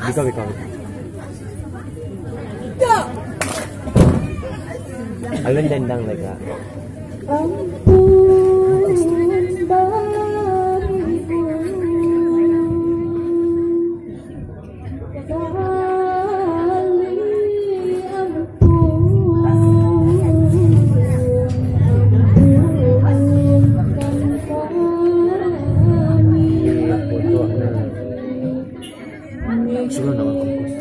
Bika bika. Alun dendang mereka. Sudah nama kampus.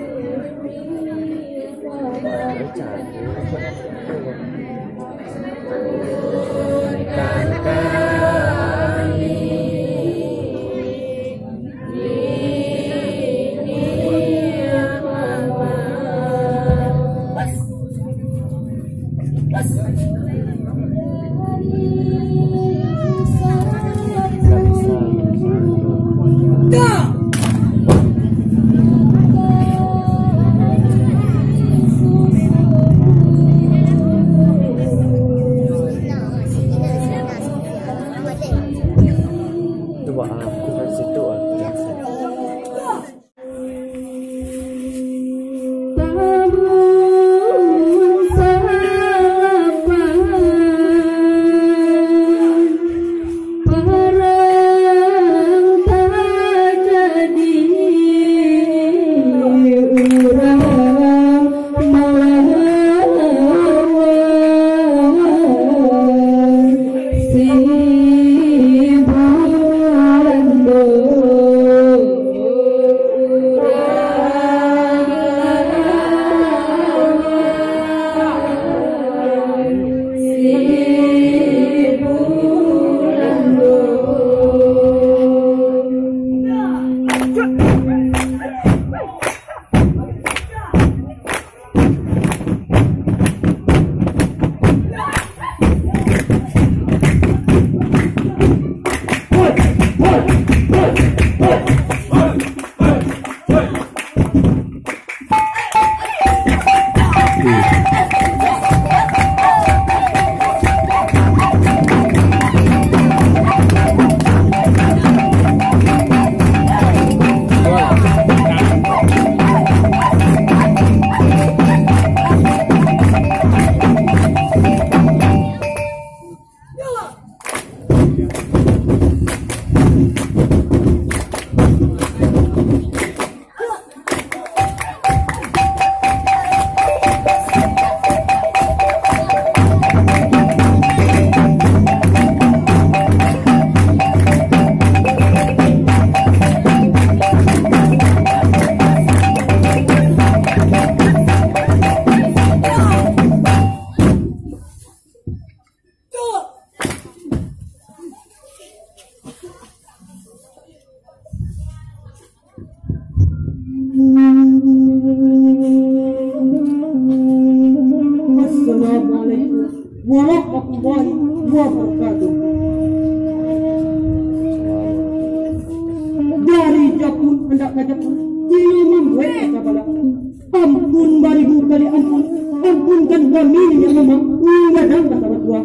Coba aku dari situ Assalamualaikum warahmatullahi wabarakatuh. Dari Japun hendak ke Japun, ini membuat kabar. Ampun baribu kali ampun, ampunkan kami yang memang gadang kata tua.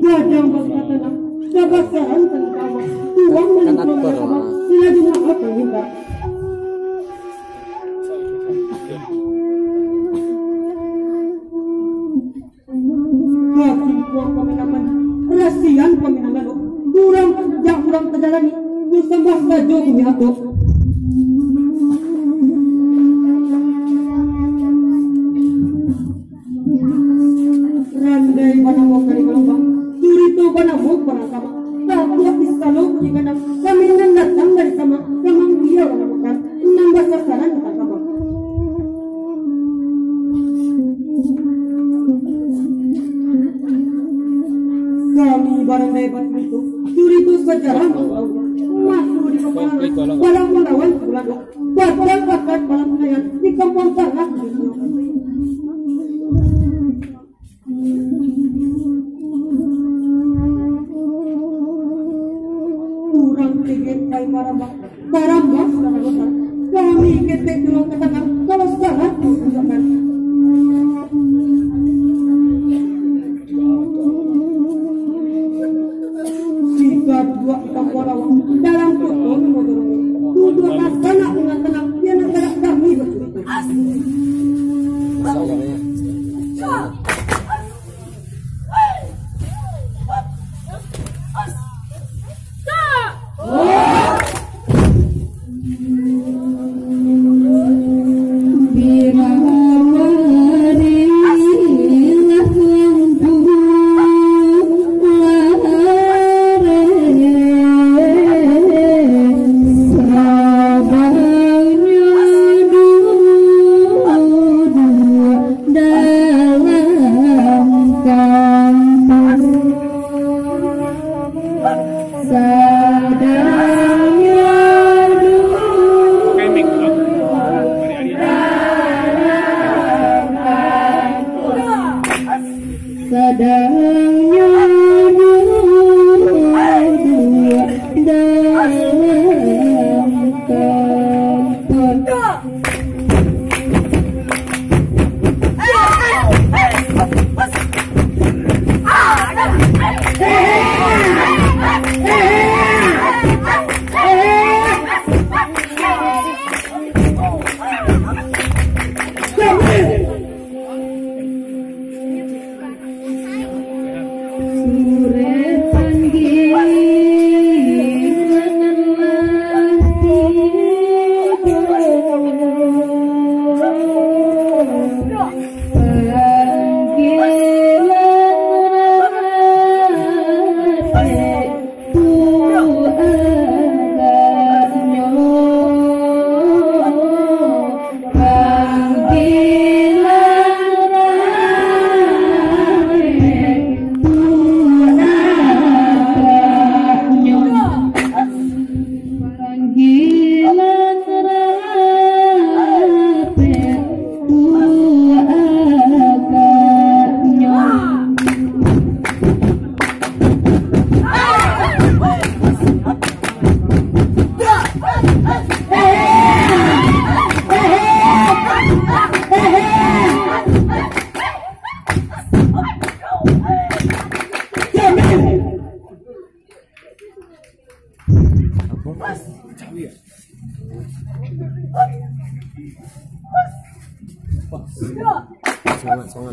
Gadang berkata, kebasaran tentang tuang menentukan sila juga apa minta. Rasian peminangan kurang yang kurang terjalani bersambah saja kami aku randai pada mau kali gelombang curi tu pada mau pada sama tak buat iskalo punya kadang kami datang dari sama memang dia orang makan nambah sasaran kita sama kami barang hebat itu curi itu sejarah masuk di kepala barang melawan pulang badan bakat balang penayaan di kampung sangat kurang tiket kali barang sudah besar kami ketek dulu katakan kalau sangat menunjukkan dua ikan bola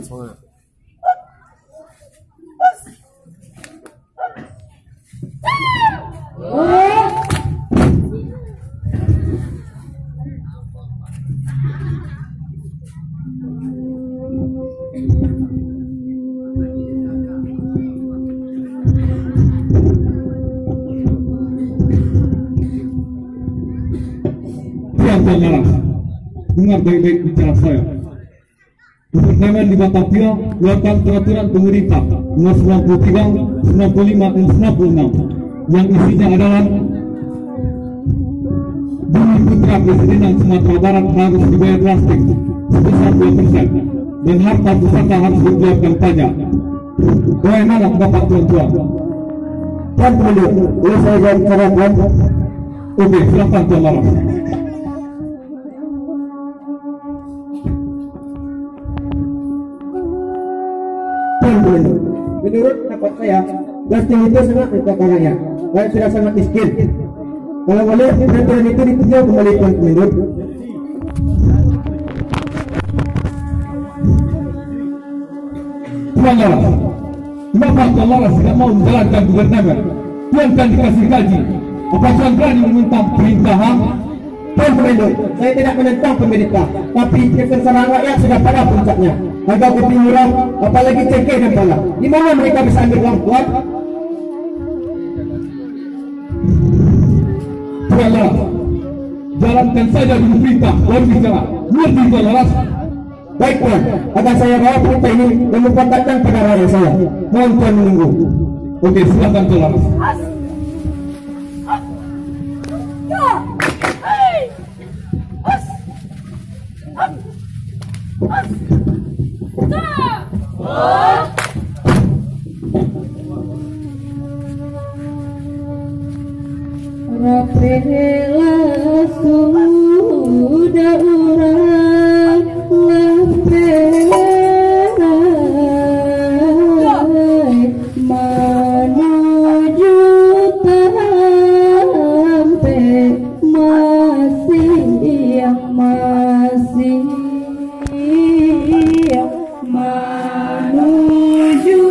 Semangat. Dengar baik-baik bicara saya. Keperdaman di Batavia melakukan peraturan pemerintah nomor 93, 95, dan 96 yang isinya adalah bumi putra Presiden Sumatera Barat harus dibayar plastik sebesar 2% dan harta pusaka harus dikeluarkan pajak. Bagaimana Bapak Tuan-Tuan? Tuan Penduduk, boleh saya jawab bicara Tuan? Oke, silakan Tuan Laras. Menurut pendapat saya, plastik itu sangat berkakarnya dan sudah sangat miskin. Kalau boleh, peraturan itu ditinjau kembali Tuan Penduduk. Tuan Laras, kenapa Tuan Laras tidak mau menjalankan gubernur? Tuan kan dikasih gaji. Apa Tuan berani menentang perintahan? Tuan Penduduk, saya tidak menentang pemerintah, tapi kesengsaraan rakyat sudah pada puncaknya. Harga kopi murah, apalagi cengkeh dan pala. Di mana mereka bisa ambil uang, Tuan? Tuan Laras, jalankan saja dulu perintah, lalu bicara. Mengerti Tuan Laras? Baik Tuan, akan saya bawa perintah ini dan memperlihatkan pada rakyat saya. Mohon Tuan menunggu. Oke, silakan Tuan Laras. Rapela sudah urang lamperai menuju tampe masih menuju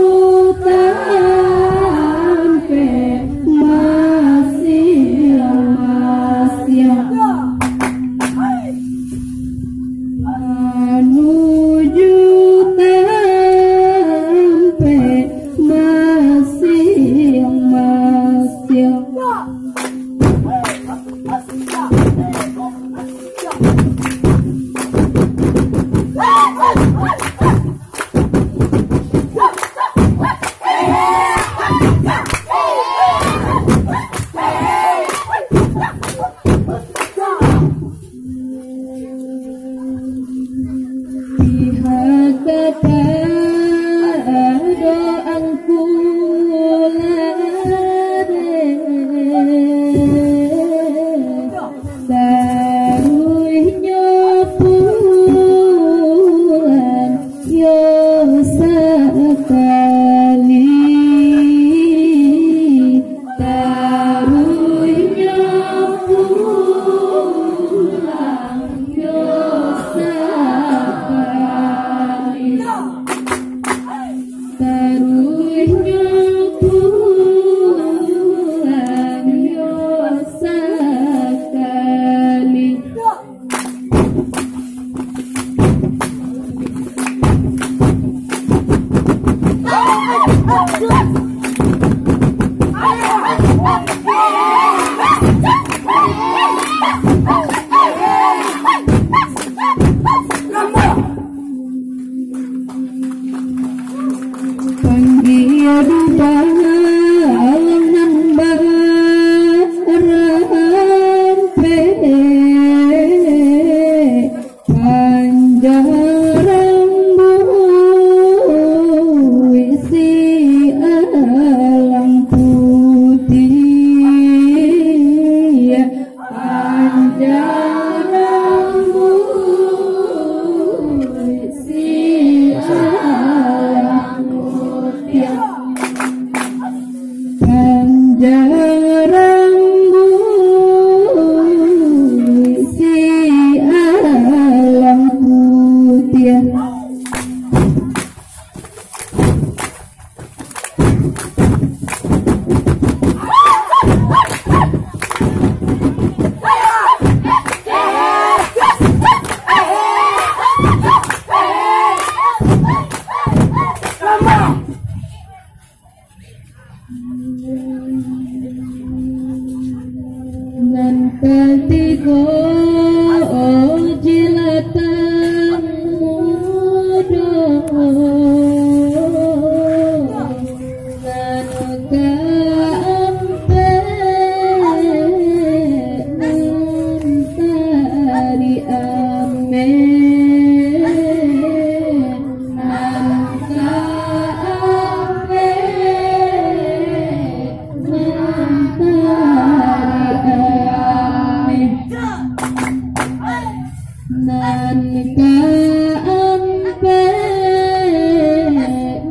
tampe masih ketika jilatan muda nanuka ampe antari ame nanuka ampe Nanika ampe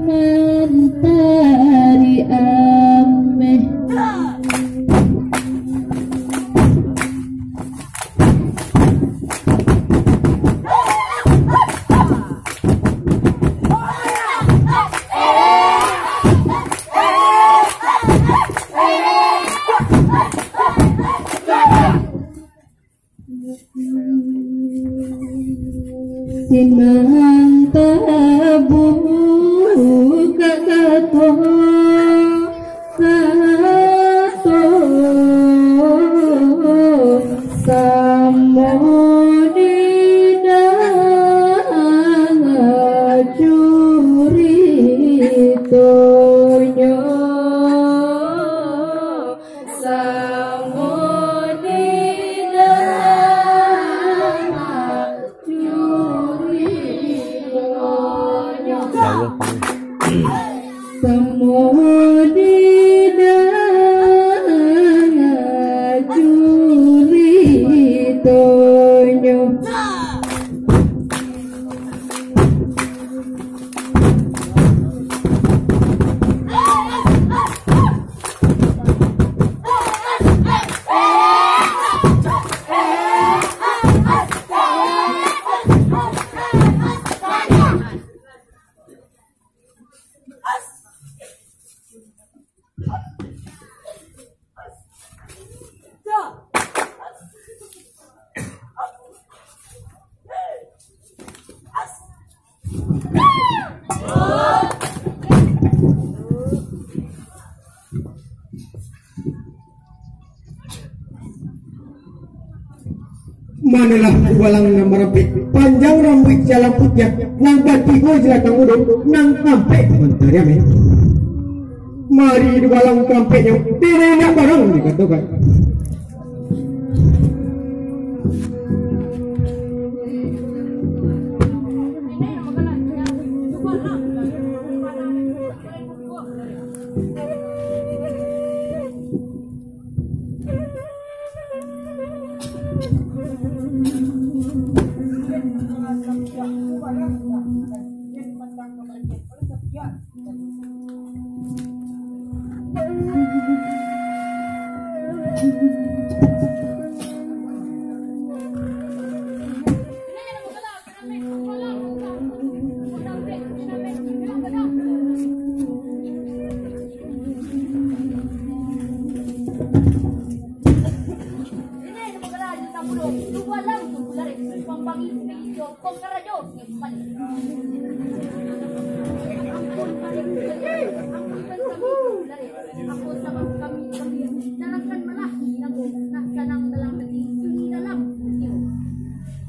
mentari ame Sinanta buka kato kato samoni danga curi tonyo samoni Manalah walang na marapit panjang rambut jalan putih nang batigo jelatang udon nang sampai bentar ya men mari di walang kampenya tidak barang dikatakan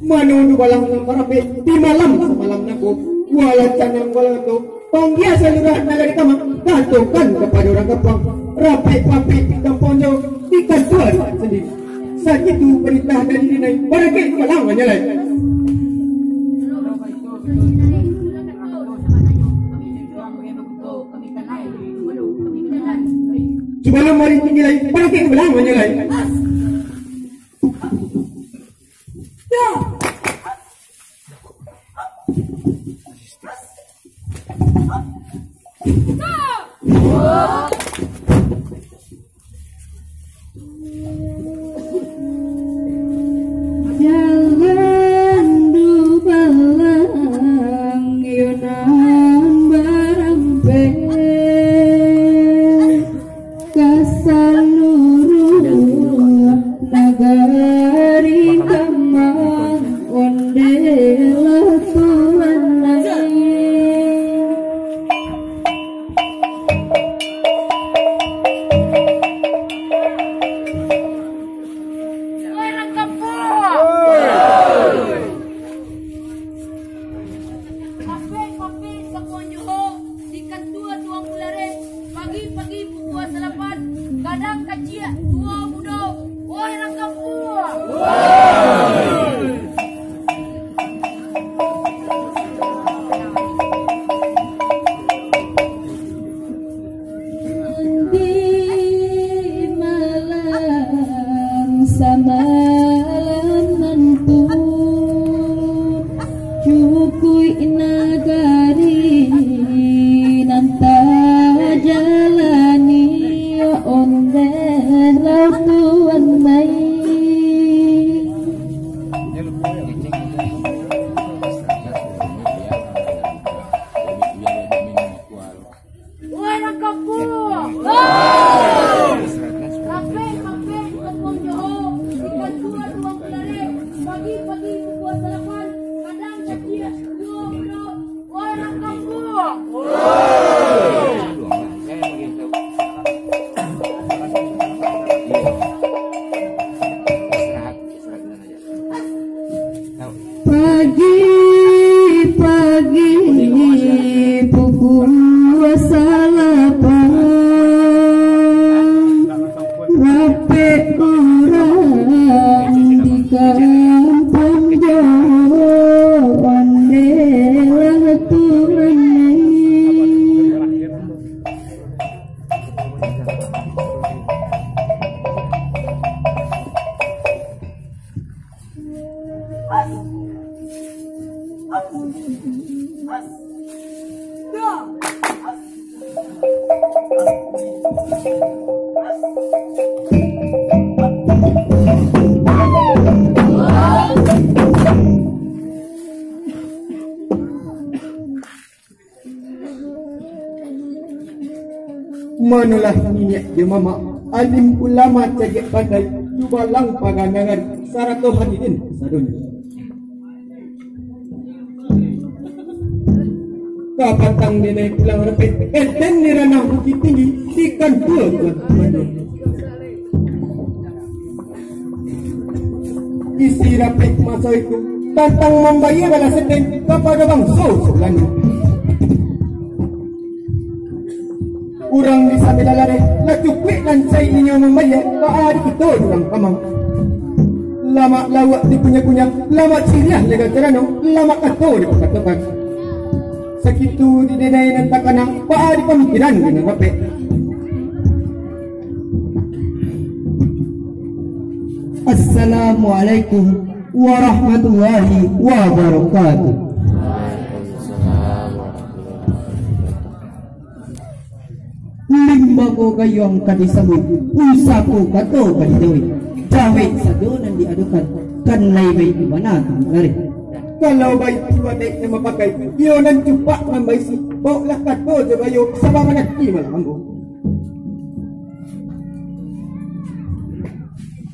Manu walang marapit di malam semalam naku wala canang wala to panggia seluruh nagari kama gantungkan kepada orang kepang rapi papi kamponyo tiga dua sendiri saat itu perintah dari dinai barangkali malam menyalai sebelum mari tinggalai barangkali malam menyalai Jangan dubalang yunan barampe kasaluruh nagari kamang ondela tulanai samalam mantun cukui nagari nanta jalani onde lautuan mai pagi pukul 8 wape orang di kampung Jawa ondelah Tuhan Manalah minyak dia mama alim ulama cegek pandai jubalang pagandangan sarato hadirin sadunya kapatang dinai pulang repit enten di ranah bukit tinggi ikan dua tuan isi rapit masa itu tantang membayar balas sedeng kepada bangsa sebelahnya kurang bisa belalare la cupik dan saya ini membayar pak kita orang kamang lama lawak di kunyah-kunyah lama ciriah lega cerano lama kato di pakatokan sekitu di denai dan takana pak di pemikiran dengan rapi Assalamualaikum warahmatullahi wabarakatuh. Limbago gayong kadisabut usaku kato kadidawi jawit sadonan diadukan kan laibay ibana ngari kalau baik tuadek na mapakai yonan cupak mambaisi bau lakat ko jabayo sama manaki malambo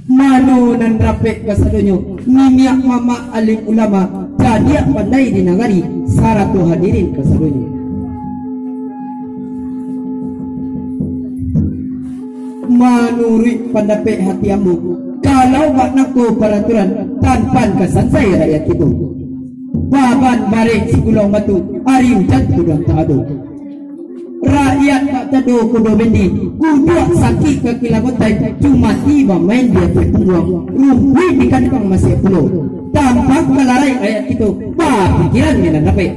mano nan rapek kasadonyo nimiak mama alim ulama jadi pandai dinagari saratu hadirin kasadonyo menurut pendapat hati ambu kalau maknaku peraturan tanpa kesansai rakyat itu baban balik sikulau batu hari hujan kudang tak ada rakyat tak tahu kudo bendi kuduak sakit ke kilagotai cuma tiba main dia bertungguang ruhui di kantong masih pulau tanpa kelarai rakyat itu pikiran dengan dapat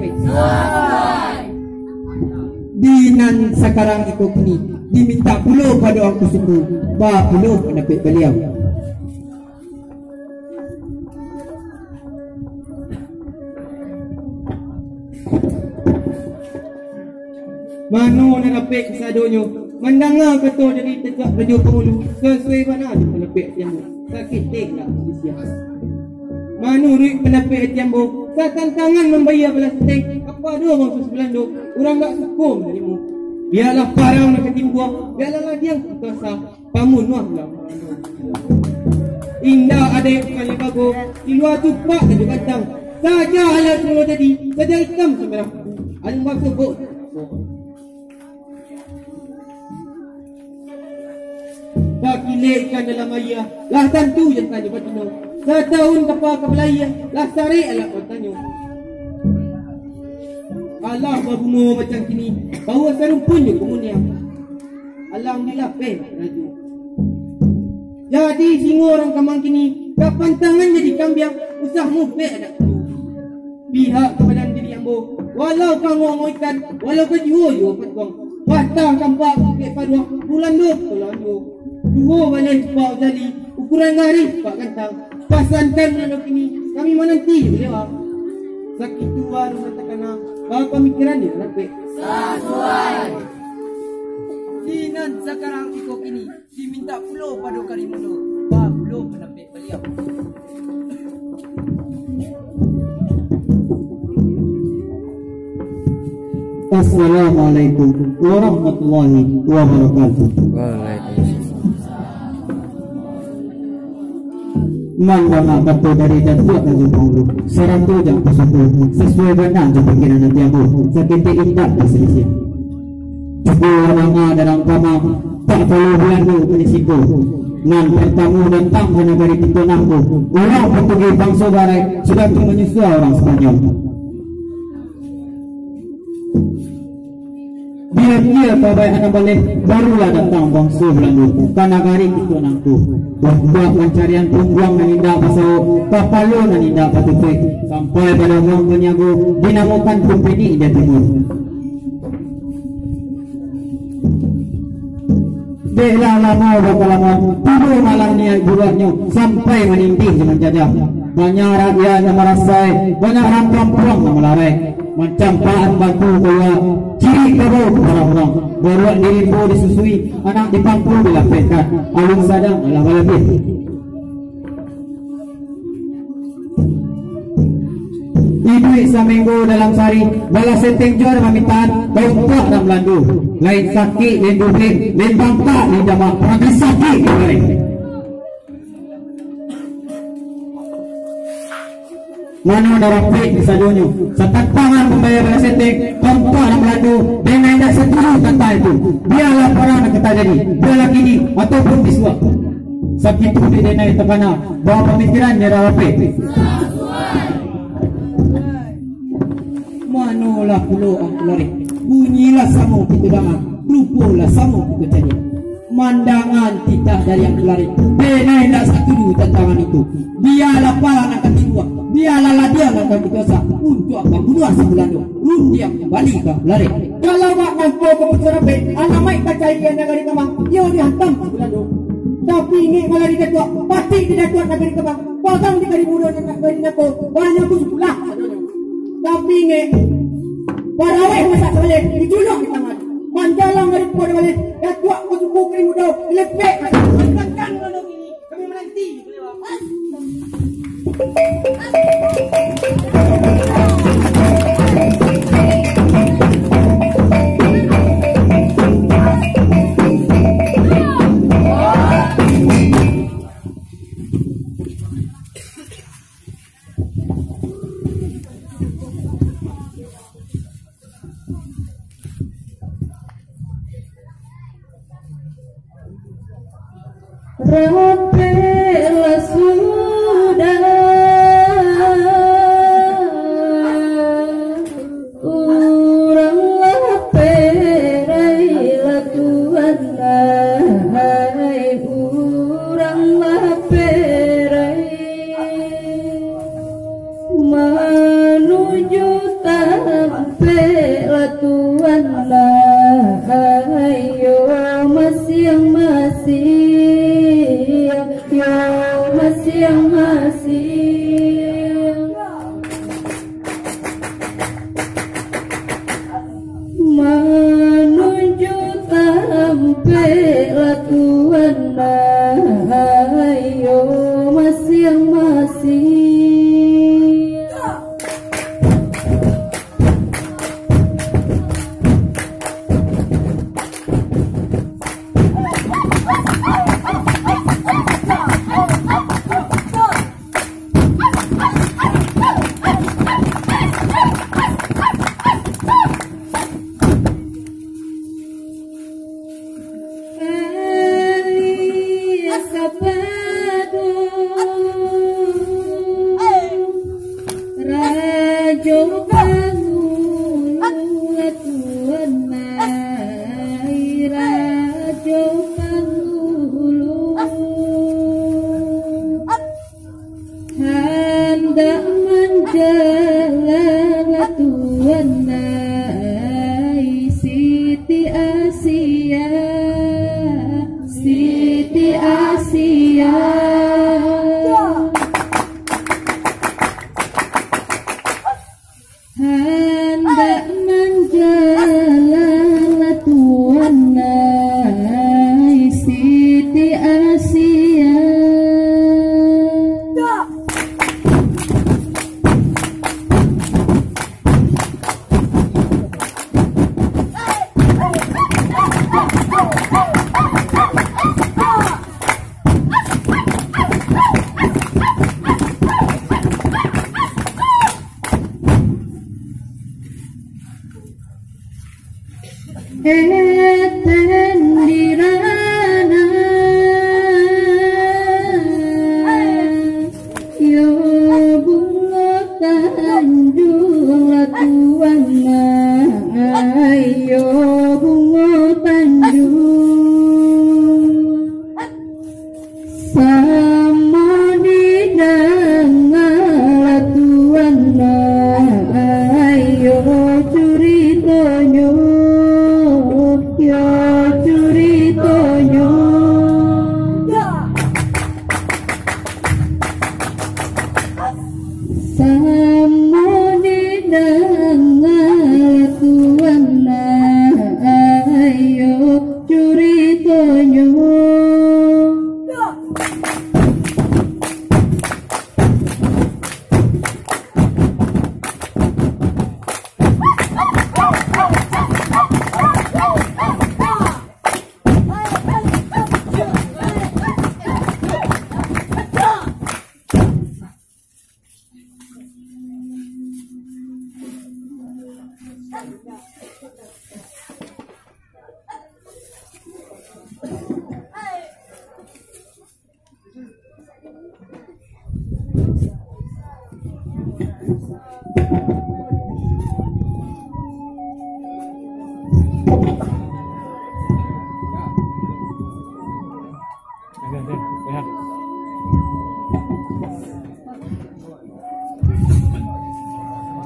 dinan sekarang itu kini diminta pulau pada waktu subuh pulau pendapat beliau mano narapik sadonyo mendengar kata dari tegak radio pemulu sesuai mana pendapat yang sakit lah siap mano ruik pendapat yang sa tantangan membayar belas tek apa dua bangsa sebelah duk orang tak sukum darimu biarlah parang nak ketimbuah biarlah dia kuasa pamun wah lah indah ada yang kali bago di luar tupak dan juga kacang saja halat semua jadi saja hitam semerah ada maksud buk bakilekan dalam ayah lah tentu yang tanya patino setahun kapal kebelaya lah sari alat patanya Allah berbunuh macam kini bahawa serumpun je kemudian alhamdulillah raju jadi singo orang kamang kini kapan tangan jadi kambiang usahmu ada pihak kepada diri ambo walau kau ngomong ikan walau kau jual patong batang kampak ke padua bulan 2 bulan 2 Tunggu balik Pak jadi ukuran garis Pak Kantang. Pasankan menanduk ini kami menanti beliau. Sakit baru katakan bahwa pemikiran dia lebih Sesuai. Dinan sekarang ikut ini diminta pulau pada Karimundo. Bah pulau menampik beliau. Assalamualaikum warahmatullahi wabarakatuh. Mandana batu dari jatuh dan jempol serantu jam tersebut sesuai benar jam pikiran nanti aku sekinti indah berselisih. Cukup nama dalam kamar tak perlu berlalu penisiko. Nan bertamu datang ke negeri Pintonangku. Orang Portugis bangsa barai sudah menyusul orang Spanyol. Dia pabai anak balik barulah datang bangsa Belanda ke negeri Pintonangku. Buat pencarian tungguang dan indah pasau kapalo dan indah patupik sampai pada orang penyago dinamakan Kumpini India Timur. Bela lama bakal lama tidur malam niat bulatnya sampai menindih dengan jajah. Banyak rakyat yang merasai, banyak orang perempuan yang melarai. Macam paan bantu bawa ciri kabau orang-orang. Beruat dirimu disusui, anak dipangku dilapetkan. Alun sadang adalah balabit. Ibu seminggu dalam sehari balas seteng jual memintaan bongkak dan melandu. Lain sakit, lain dublik, lain bangkak, lain jamak. Pergi sakit kembali. Mana ada rapik di sadonyo. Setantangan membayar balas seteng, bongkak dan melandu. Dan tidak setuju tentang itu. Biarlah perang yang kita jadi. Biarlah kini ataupun disuap. Sakit itu di denai terkena bahawa pemikiran dia rapik. Manolah pulau ang lari. Bunyilah samo kita dangan. Lupulah samo kita jadi. Mandangan kita dari yang lari. Benai tak setuju tantangan itu. Biarlah palang akan dibuat. Biarlah ladian akan dikuasa. Untuk apa bunuh sebulan itu. Lundiam kembali ke lari. Kalau tak mampu keputusan rapi. Alamai kacai dia negeri Kemang. Dia dihantam sebulan itu. Tapi ini kalau di Datua. Pasti di Datua negeri Kemang. Pasang di negeri Mudo dan negeri Datua. Banyak pun sebelah. Tapi ini parawai masak balik dijuluk di tangan manjalang dari pada balik Datuk kusuku kering muda lepek tekan nolong ini kami menanti beliau. Rapilah sudah uranglah perailah Tuhan hai uranglah perai menuju tampaklah Tuhan ayo masing-masing menuju tampaklah Tuhan ayo masing-masing. Siti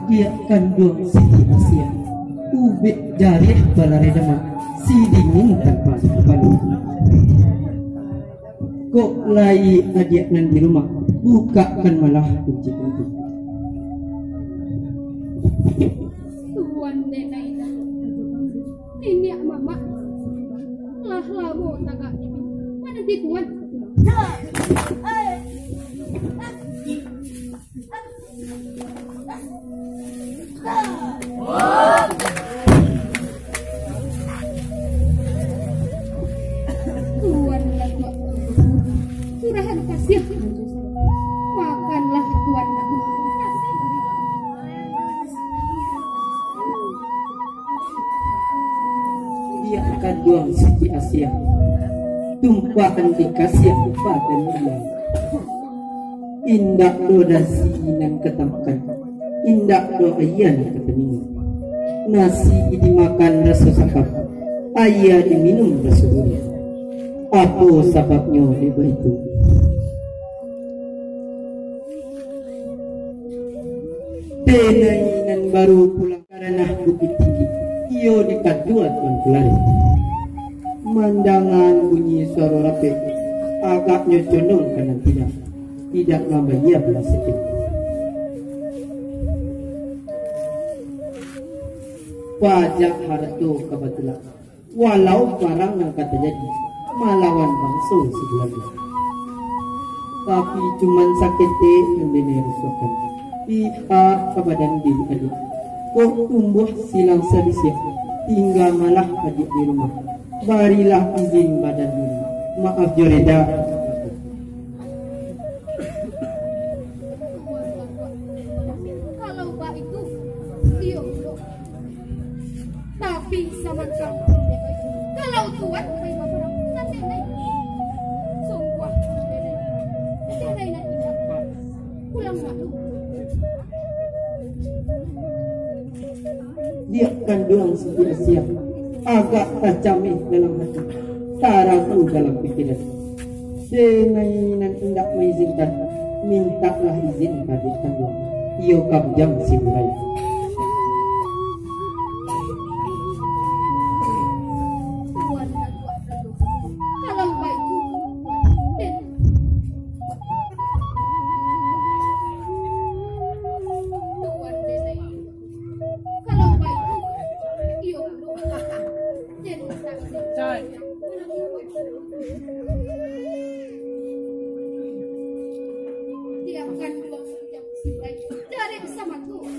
Dia kandung Siti Asia, ubik jarih balare demak, si dingin tanpa kepala. Kok lai adik nan di rumah, bukakan malah kunci pintu. Tuan Nenaina, ini mama, lah labo tagak ini, mana di tuan? Tuan lagu surahan kasih, makanlah tuan lagu. Dia kandung Siti Asia, tumpahan dikasih pada dia. Indak do nasi nan ketamkan, indak do ayan ketening. Nasi dimakan rasa sakap, ayah diminum rasa gurih. Apa sebabnya di begitu? Tenainan baru pulang karena bukit tinggi. Iyo dekat dua tuan pelari. Mandangan bunyi suara rapi, agaknya condong kanan tidak membayar belas sedikit. Pajak harta kebetulan, walau barang yang kata jadi malawan bangsa sebelah. Tapi cuman sakit yang dinerusakan pihak kebadan diri adik. Kok tumbuh silang sedisih, tinggal malah adik di rumah. Barilah izin badan diri. Maaf Joreda. Kalau Pak itu, iya. Tapi sama kamu, kalau tuan terima barang, nanti naik. Sungguh, nanti naik pulang malu. Dia kandung Siti Asia, agak tajamih dalam hati, taraku dalam pikiran. Senainan hendak mengizinkan, mintalah izin adik kandung. Iyo kabjam si murai. Tuan dan tuan kalau baik dan tuan dan kalau baik iyo dan Cai. dia akan bilang sejak si baik dari bersama tuan.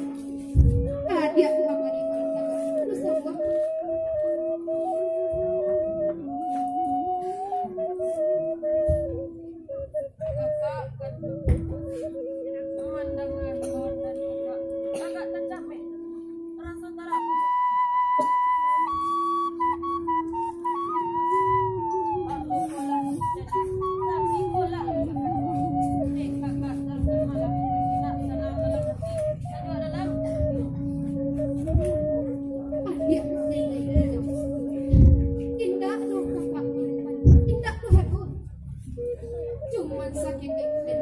cuman sakit ikut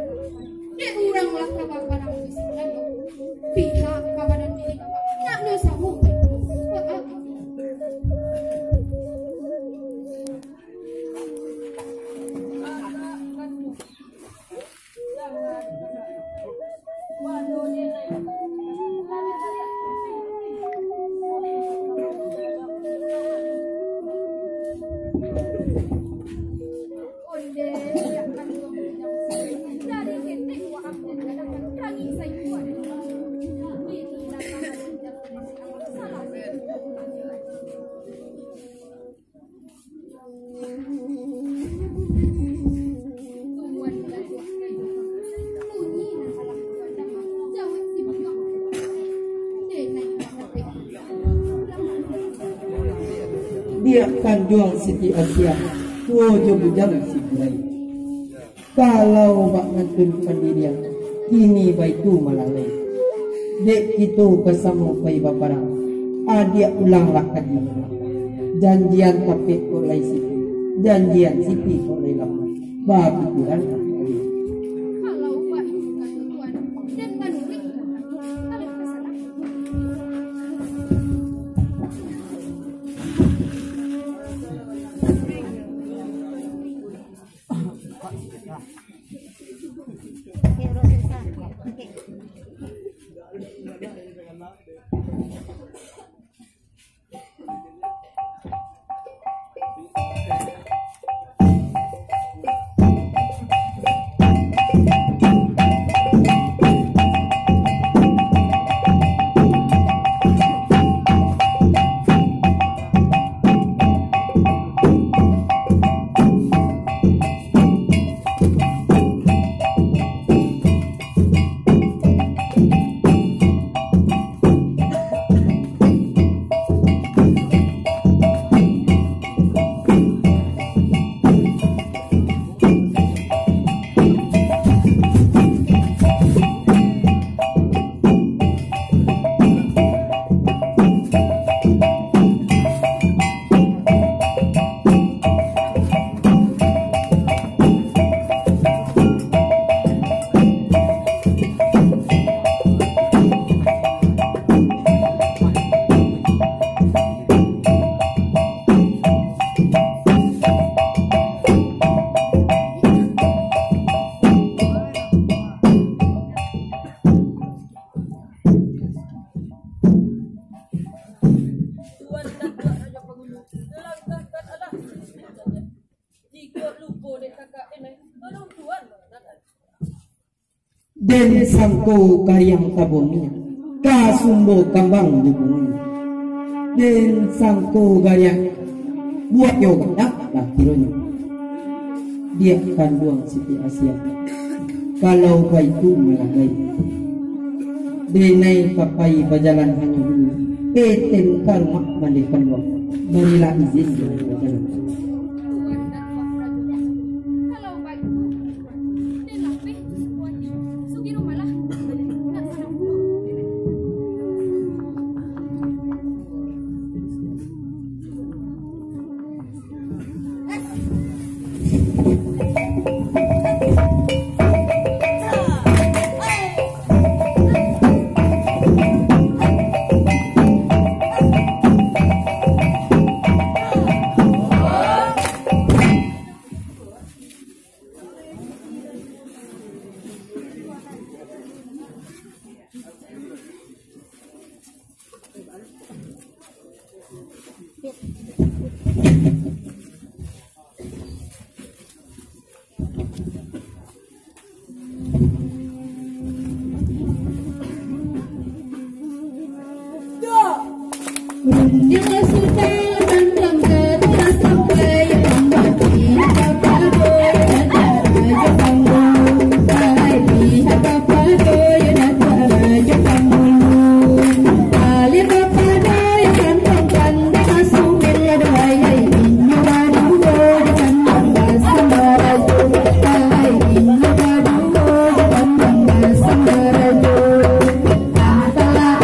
dia urang lah kabakan ang bisikan lo pihak kabadan diri kabak nak lo sama dia akan jual Siti Asia tua jo bujang si Burai kalau bak ngantun pandirian kini baitu malalai dek itu bersama pai baparang adia ulanglah kadi janjian tapi oleh Siti janjian Siti oleh lama bapikiran kalau Pak itu kata Tuan dan tanuri kalau kesalahan den sangko karyang tabongnya kasumbo kambang dibungi den sangko karyang buat yoga nak lah kironya dia akan buang Siti Asia kalau baitu melagai denai papai berjalan hanya dulu eten karma balikan wak berilah izin berjalan Dia sudah tantang ketika sampai kembali kapal dan raja panggung bayi kapal dan raja panggung ali kapal yang tantang dengan sumber daya ini baru dengan sembarajo ini baru dengan sembarajo antara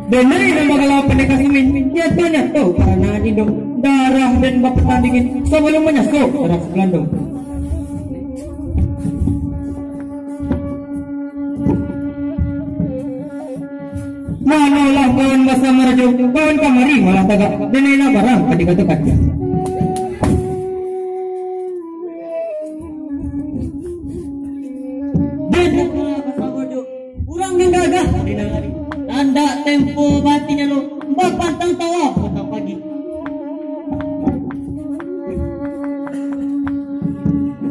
Benar yang bakal pendekar Sumin nyatanya tahu karena dindong darah dan bapak tandingin sebelum menyasuk darah segelandung. Manolah kawan masa merajuk kawan kamari malah tagak denena barang ketika-dekat. Benar masa merajuk kurang yang gagah dinangari. Tanda tempo batinnya lo pantang tawa petang pagi.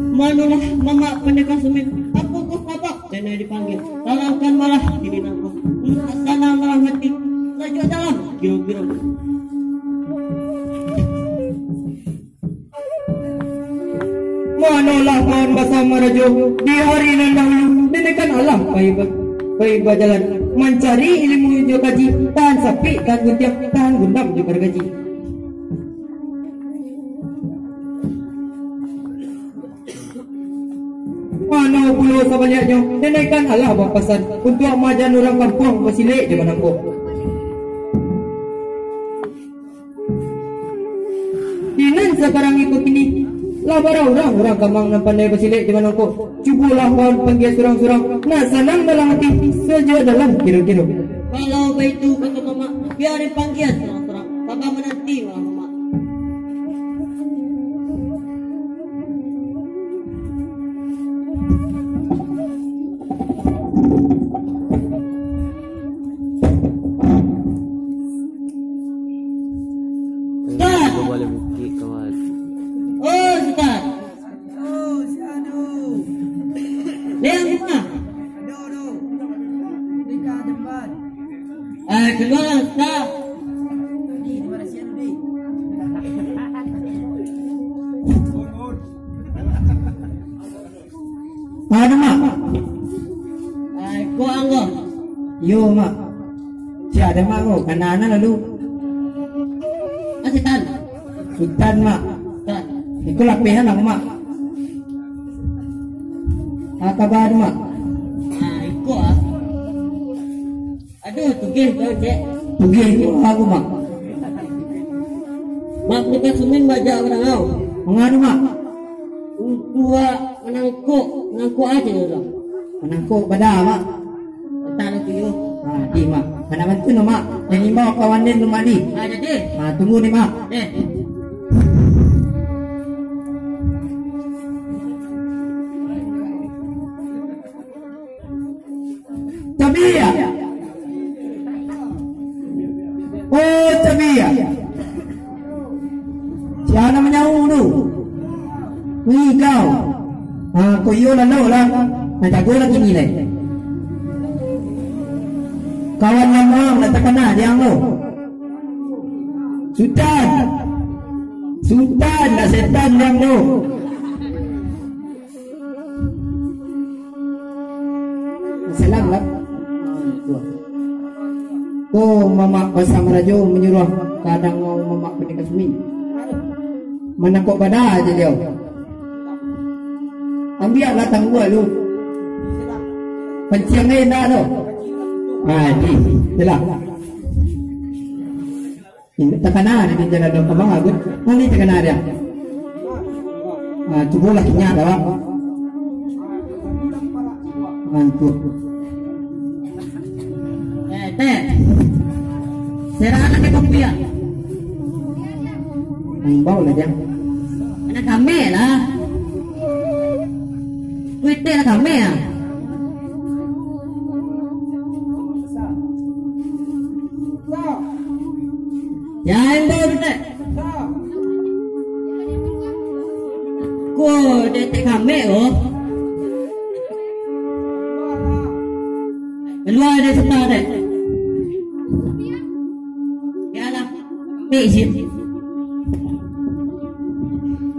Manolah mama pendekar Sumin aku kok kabak dan dipanggil talangkan malah jadi nangkuk sana malah mati saja dalam giro-giro. Manolah kawan bahasa merajuk di hari nan dahulu dedekan alam baik jalan mencari ilmu juga kaji tahan sapi tahan guntiap tahan gundam juga gaji. Mana pulau sabaliaknya denaikan Allah bapasan untuk majan orang kampung bersilik di mana kok. Dinan sekarang ikut ini labar orang kamang nan pandai bersilik di mana kok. Cubalah kawan panggil surang-surang nah senang dalam hati saja dalam kira-kira. Kalau begitu kata mama biarin panggil surang-surang kakak menanti malah mama. Boleh bukti kawan. Oh Ustaz. Oh, si aduh. Lihat mana? Aduh. Dekat depan. Keluar Ustaz. Ni mana si aduh ni? Ada mak. Kau anggap. Yo mak. Si ada mak kau kanan lalu. Sultan. Sultan mak. Itu lapihan lah mak. Apa kabar mak? Ikut ah. Aduh tugih kau cek. Tugih itu aku mak. Mak kita Sumin baca orang kau. Mengadu mak. Tua menangkuk aja orang. Menangkuk pada mak. Tak nak tuju. Di mak. Kena bantu no mak. Jadi mau kawan dia rumah di. Jadi. Tunggu ni mak. Tabia. Oh tabia. Siapa menyahu tu? Ni kau. Kau yo lalu lah. Nak jago lagi ni leh. Kawan yang orang nak terkena dia lo. Sultan nak setan yang lo. Salam lah. Oh mama bahasa Melayu menyuruh kadang mau mama pendekar Sumin. Mana kok pada aja dia. Ambillah tangguh lu. Penciang ni dah tu. Di lah. Ini tekanan di jalan dong kembang agut. Ini tekanan dia. Cuba lah kinyak dah. Mantap. Teh. Serah anak kopi ya. Bau lah dia. Anak kami lah. Kuih teh lah kami ya. Jangan dulu deh. Kau detek kami oh. Keluar dari setar deh. Ya lah. Ni sih.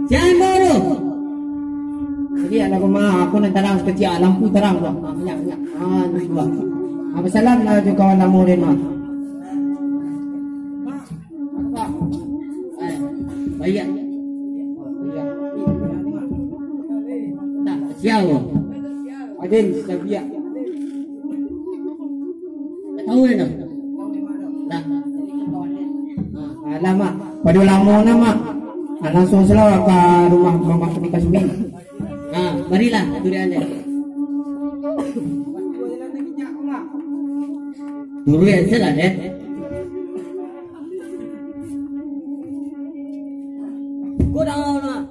Siapa tu? Jadi anak rumah aku nak terang sekecil lampu terang tu. Minyak. Ni buat. Apa salam lah tu kawan namu dia mah. Apa? Baik. Tak siapa. Aden siapa? Tahu ni nak? Tak. Lama. Pada lama nama. Langsung selalu ke rumah Mama Kenika Sumin. Marilah durian dia. Durian salah deh. Kau dah ngau nak?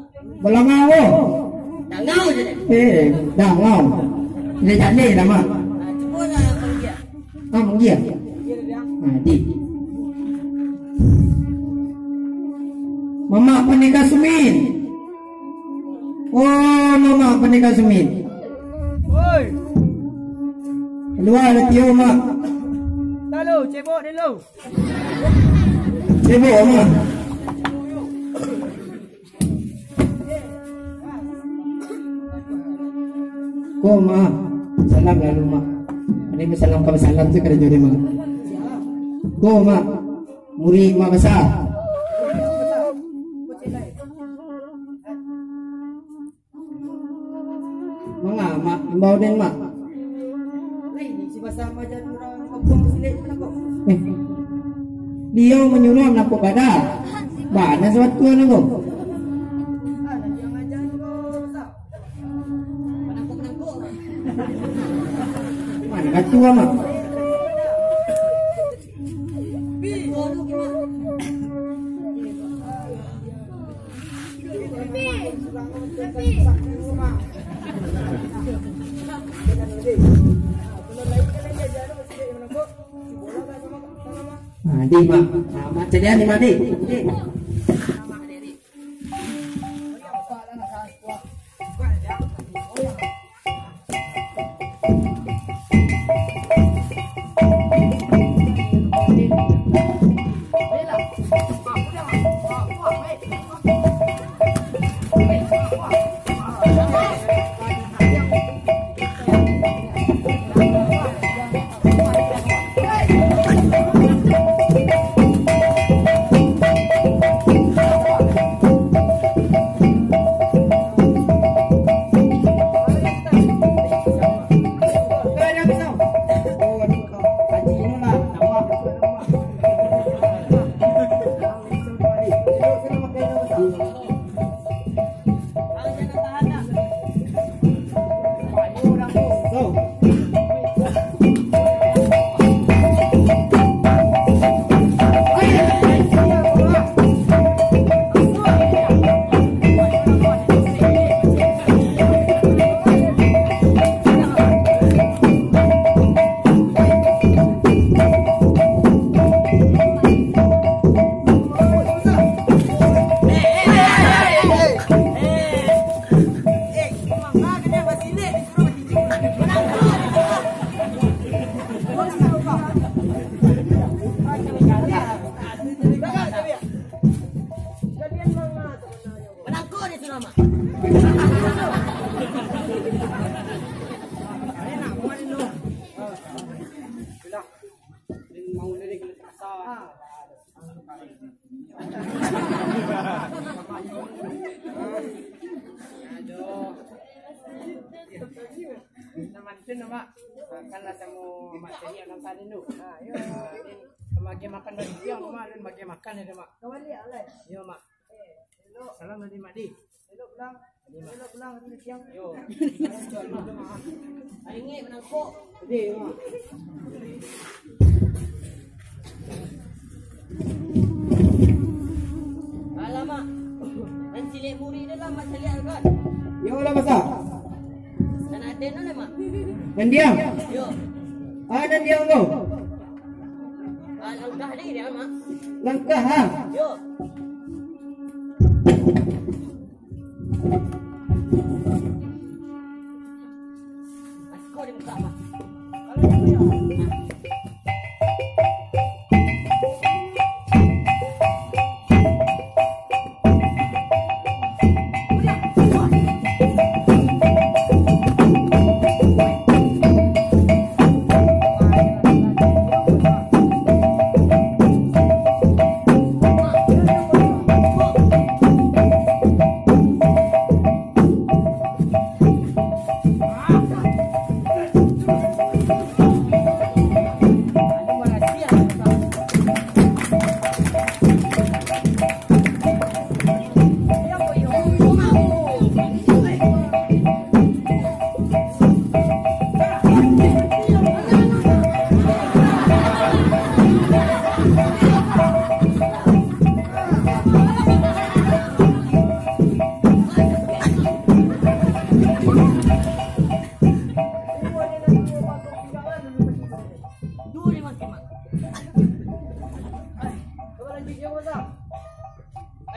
Belum ngau. Dah ngau je deh. Dah ngau. Dia jadi nama. Cuba lah panggil. Panggil. Di. Mama Kenika Sumin. Oh, Mama Kenika Sumin. Oi, Luar letio mak. lalu cebok dulu. Sibuk mak. Ko mak. Salam lalu mak. Ini salam kau salam tu kerja dia mak. Ko mak. Muri mak besar. Mga mak, imbau din mak. Si pasal macam orang kampung silik mana kau? Dia menyuruh nak kau pada. Mana sesuatu nak kau? Yang ajar kau besar. Menangkuk. Mana katua mak? Di mak. Mak ceria ni mak di. Kanlah temu mak cari anak tadi tu. Yo. Bagi makan bagi dia mak dan bagi makan ada mak. Kembali alai. Yo mak. Salam dari mak di. Elok pulang. Elok pulang hari siang. Yo. Hari ni menangkuk. Gede mak. Alamak. Dan cilik muri dia lah mak cari kan. Yo lah besar. Dan ada mana mak? Dan diam. Yo. Dan diam kau. Langkah ni dia mak. Langkah ha. Yo. Asko di muka mak. Kalau dia punya.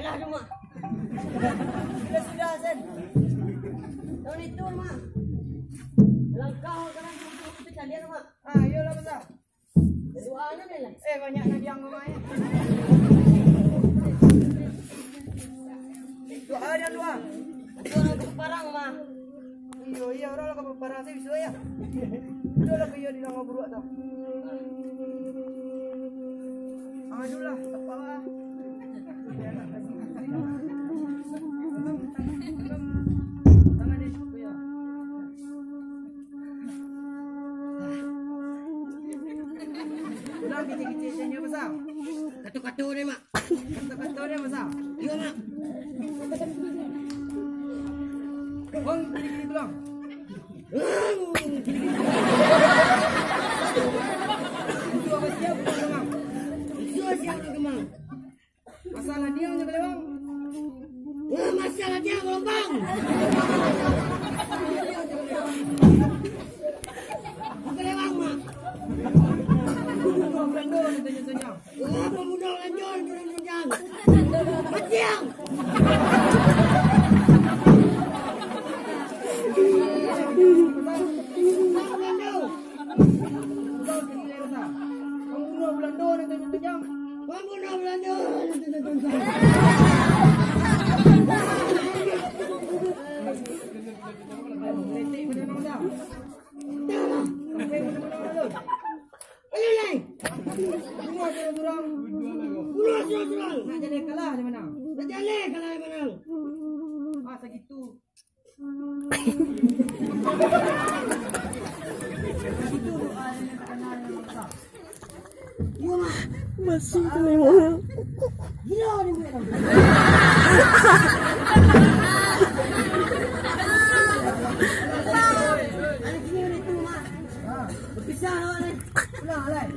Sudah cuma. Sudah Sen. Tahun itu mah. Langkah kan kita kalian mah. Ah, iyalah besar. Doanya ni lah. Banyak nak yang mamanya. Doa dia doa. Doa ke parang mah. Iya orang lah ke parang saya bisa ya. Udah lah kaya di dalam buruk tu. Adulah, apa lah. Tangan ni kaya. Udah kecil-kecil dia besar. Katu-katu ni mak. Kata-kata dia besar. Iya mak. Bang, gini-gini tulang. Itu apa siap tulang? Itu siapa kemang? Masalah dia punya kelewang. Masalah dia gelombang. Kelewang mak. Belanda ni tanya-tanya. Pemuda lanjut turun-turun. Matiang. Pembunuh Belanda ni tanya-tanya. Pemuda Belanda. Letik pada nama dah. Sampai pada mana tu? Ayo naik. Bunuh orang-orang. Bunuh seorang. Nak jadi kalah di mana? Nak jalan kalau yang menang. Masa gitu. Itu doa yang terkenal yang besar. Iya mak. Masih tu memang. Gila ni bukan. Anak kini ni tu mak. Berpisah awak ni. Pulang alai.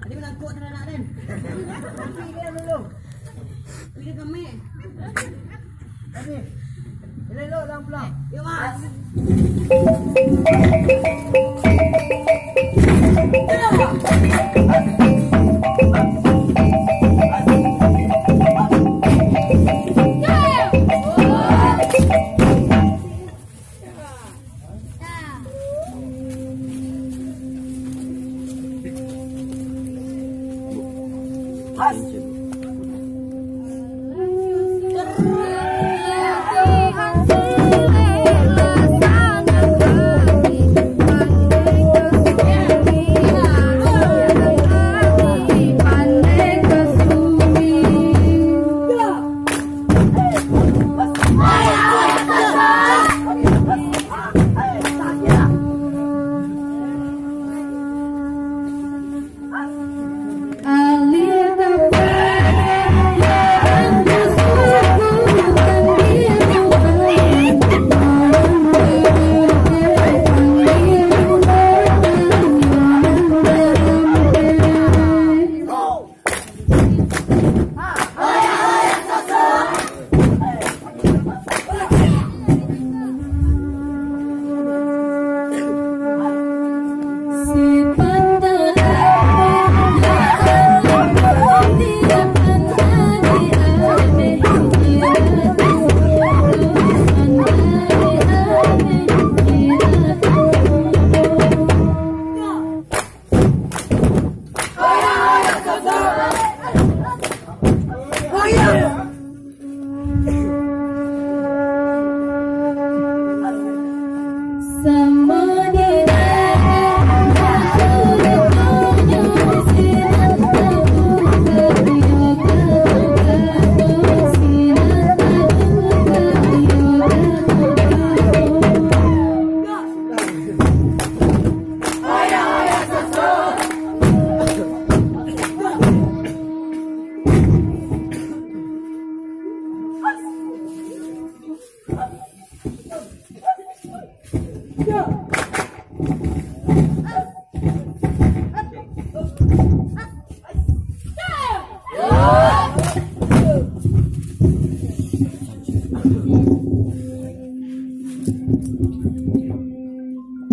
Adik melangkuk teranak ni. Pergi dia dulu. Pergi kami. Kami. Elok dalam pulang. Ya mak.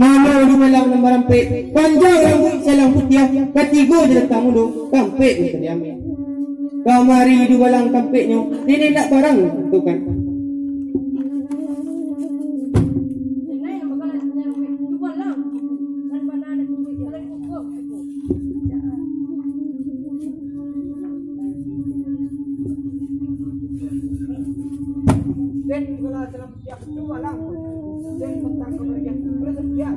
Mana gumelang ng marampi, panjang rambut salang putih, katigo di datang mudo, kampe di kediamin. Kamari dua lang kampiknya, ini nak barang tu kan. Dan kalau dalam siap dua lang, dan tentang kemudian bersedia.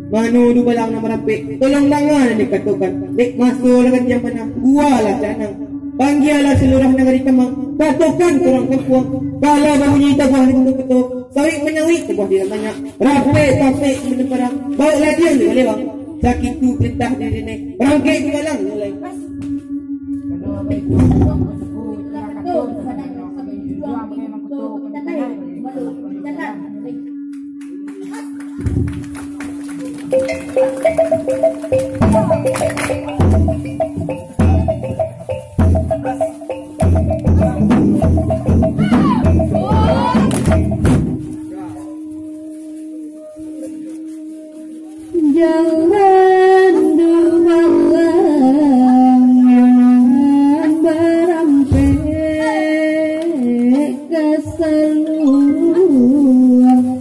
Manu dua lang na marampik, tolong langan ni katukan. Dek masuk lagan yang mana, gua lah canang. Panggialah seluruh negeri Kemang, katukan kurang kampung. Kalau bangunyi tabah ni untuk ketuk, sawit menyawit tabah dia banyak. Rapik tapik meneparang, bawa ladian ni boleh bang. Sakit tu perintah diri ni, rangkait dua lang mulai. Jangan dualang yang berampek ke seluruh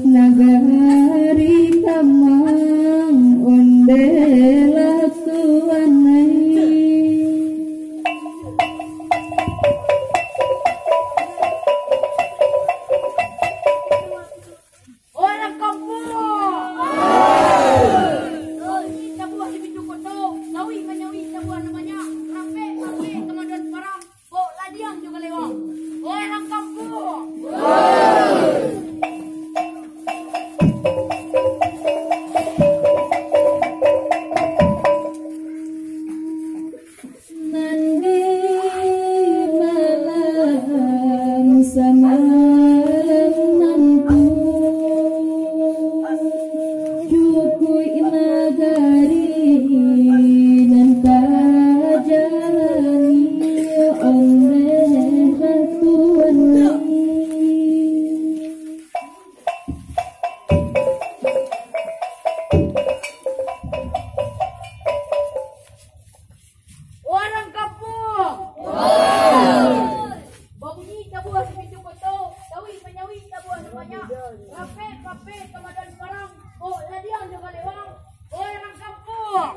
negeri Kemang undela tuanai. Orang kampung. Buah di pintu koto, sawi menyawi buah namanya, rampek kemajuan barang, kok ladiang juga lewat. Orang kampung. Nanti malam semalam nanti cukui nagari nan kajalani oleh ratuan Orang kampung. Bangunyi buah di pintu koto, sawi menyawi buah namanya, rampek kemajuan barang, kok ladiang juga lewat. Orang kampung.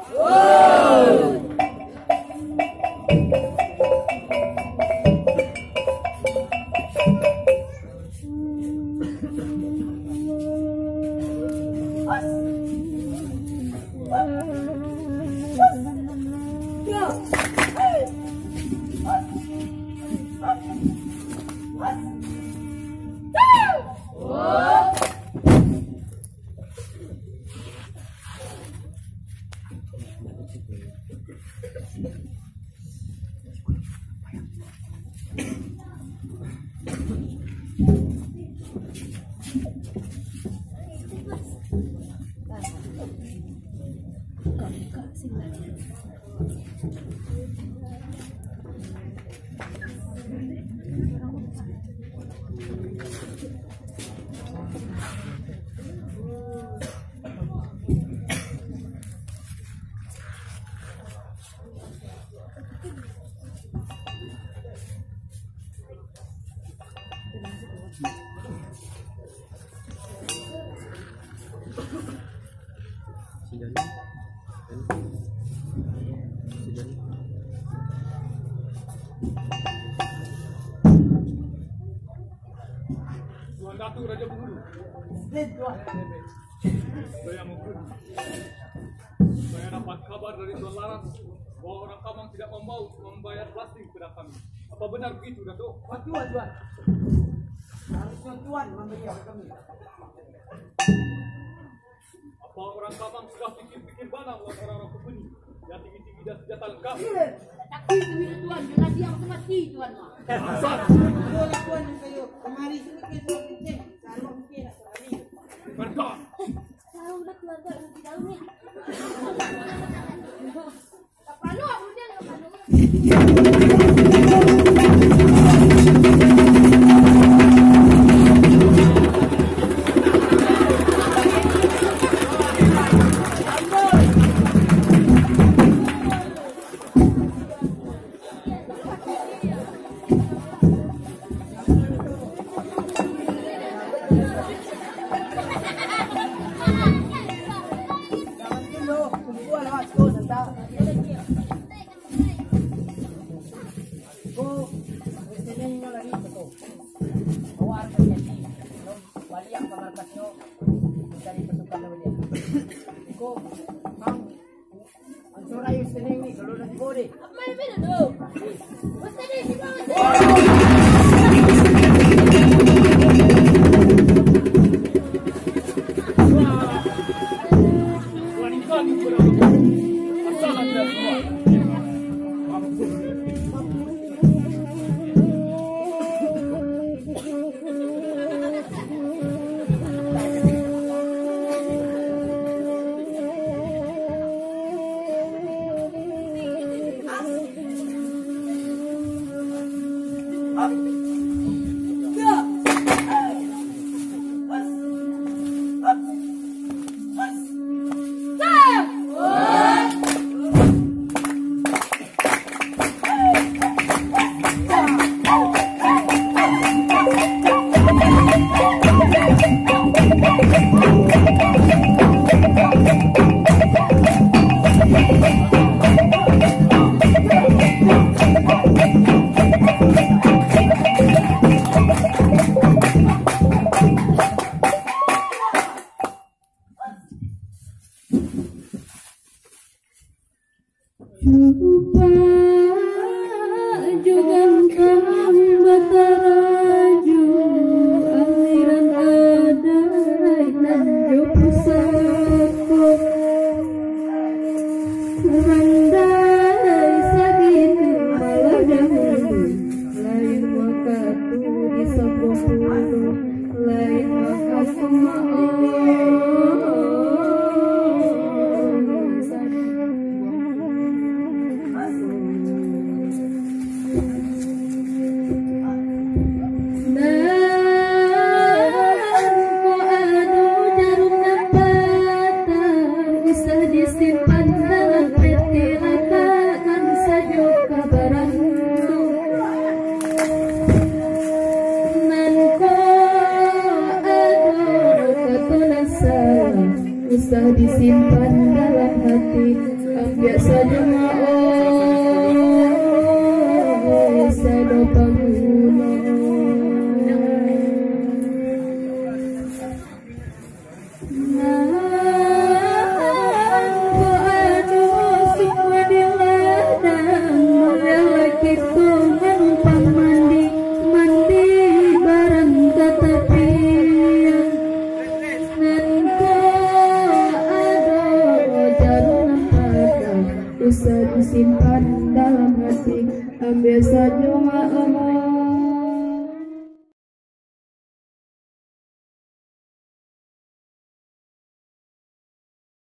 Tuan Datuk Raja Penghulu. Saya mungkin saya dapat kabar dari Tuan Laras bahwa orang Kamang tidak mau membayar plastik kepada kami. Apa benar begitu, Datuk? Tuan. Harusnya Tuan memberi kepada kami. Apa orang Kamang sudah pikir-pikir mana melawan orang-orang Kupeni yang tinggi-tinggi dan senjata lengkap? Tapi itu tuan, jangan diam mati tuan. Asal. Tuan kayo, kemari sini kita sudah kencing. Kalau mungkin nak berani. Mereka. Tahu dah keluarga di dalam ni. Tak perlu aku dia nak perlu. Usah disimpan dalam hati, biasa jemaah sado panguna. Usah disimpan dalam hati, ambil saja